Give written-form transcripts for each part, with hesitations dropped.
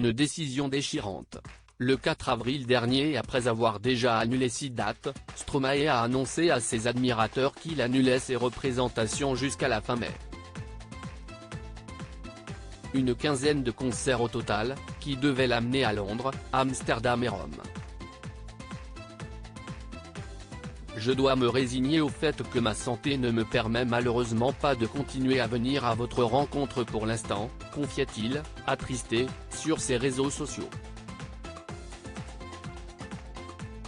une décision déchirante. Le 4 avril dernier, après avoir déjà annulé 6 dates, Stromae a annoncé à ses admirateurs qu'il annulait ses représentations jusqu'à la fin mai. Une quinzaine de concerts au total, qui devaient l'amener à Londres, Amsterdam et Rome. Je dois me résigner au fait que ma santé ne me permet malheureusement pas de continuer à venir à votre rencontre pour l'instant, confiait-il, attristé, sur ses réseaux sociaux.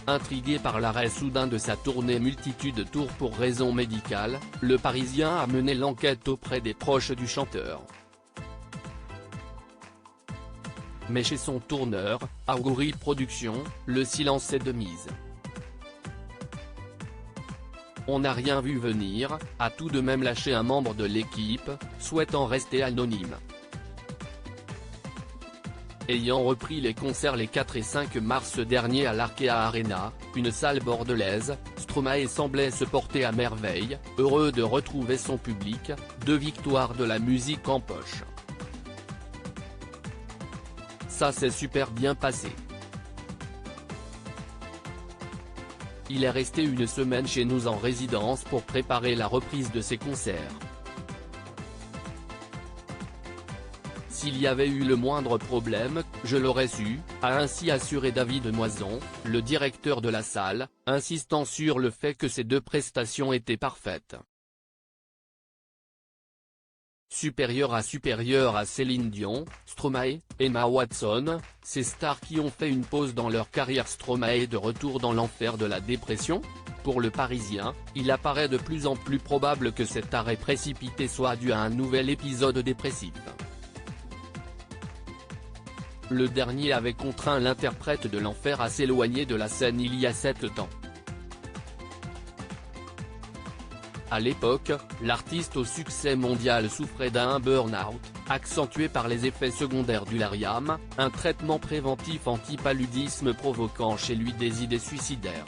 Intrigué par l'arrêt soudain de sa tournée Multitude Tour pour raisons médicales, le Parisien a mené l'enquête auprès des proches du chanteur. Mais chez son tourneur, Augury Productions, le silence est de mise. On n'a rien vu venir, a tout de même lâché un membre de l'équipe, souhaitant rester anonyme. Ayant repris les concerts les 4 et 5 mars dernier à l'Arkea Arena, une salle bordelaise, Stromae semblait se porter à merveille, heureux de retrouver son public, 2 victoires de la musique en poche. Ça s'est super bien passé. Il est resté une semaine chez nous en résidence pour préparer la reprise de ses concerts. S'il y avait eu le moindre problème, je l'aurais su, a ainsi assuré David Moison, le directeur de la salle, insistant sur le fait que ces 2 prestations étaient parfaites. Supérieur à Céline Dion, Stromae, Emma Watson, ces stars qui ont fait une pause dans leur carrière. Stromae de retour dans l'enfer de la dépression? Pour le Parisien, il apparaît de plus en plus probable que cet arrêt précipité soit dû à un nouvel épisode dépressif. Le dernier avait contraint l'interprète de l'enfer à s'éloigner de la scène il y a 7 ans. À l'époque, l'artiste au succès mondial souffrait d'un burn-out, accentué par les effets secondaires du Lariam, un traitement préventif anti-paludisme provoquant chez lui des idées suicidaires.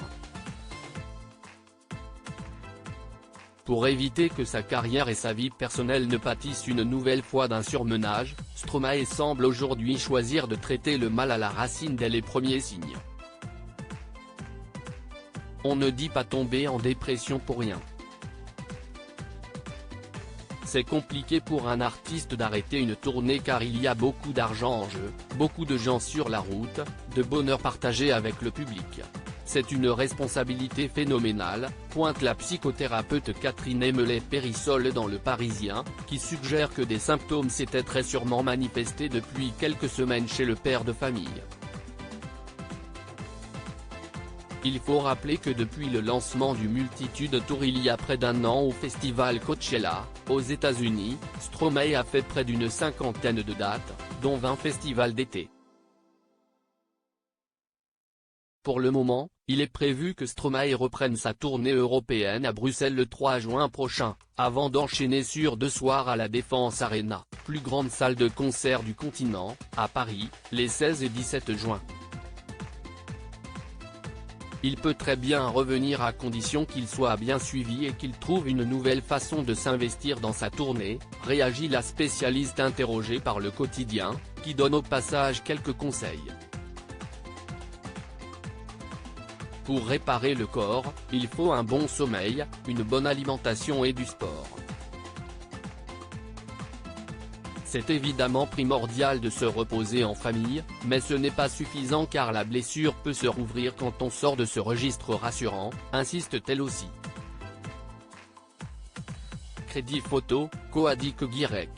Pour éviter que sa carrière et sa vie personnelle ne pâtissent une nouvelle fois d'un surmenage, Stromae semble aujourd'hui choisir de traiter le mal à la racine dès les premiers signes. On ne dit pas tomber en dépression pour rien. C'est compliqué pour un artiste d'arrêter une tournée car il y a beaucoup d'argent en jeu, beaucoup de gens sur la route, de bonheur partagé avec le public. C'est une responsabilité phénoménale, pointe la psychothérapeute Catherine Emelet-Périssol dans Le Parisien, qui suggère que des symptômes s'étaient très sûrement manifestés depuis quelques semaines chez le père de famille. Il faut rappeler que depuis le lancement du Multitude Tour il y a près d'1 an au festival Coachella, aux États-Unis, Stromae a fait près d'une 50aine de dates, dont 20 festivals d'été. Pour le moment, il est prévu que Stromae reprenne sa tournée européenne à Bruxelles le 3 juin prochain, avant d'enchaîner sur 2 soirs à la Défense Arena, plus grande salle de concert du continent, à Paris, les 16 et 17 juin. Il peut très bien revenir à condition qu'il soit bien suivi et qu'il trouve une nouvelle façon de s'investir dans sa tournée, réagit la spécialiste interrogée par Le Quotidien, qui donne au passage quelques conseils. Pour réparer le corps, il faut un bon sommeil, une bonne alimentation et du sport. C'est évidemment primordial de se reposer en famille, mais ce n'est pas suffisant car la blessure peut se rouvrir quand on sort de ce registre rassurant, insiste-t-elle aussi. Crédit photo, Coadic Guirec.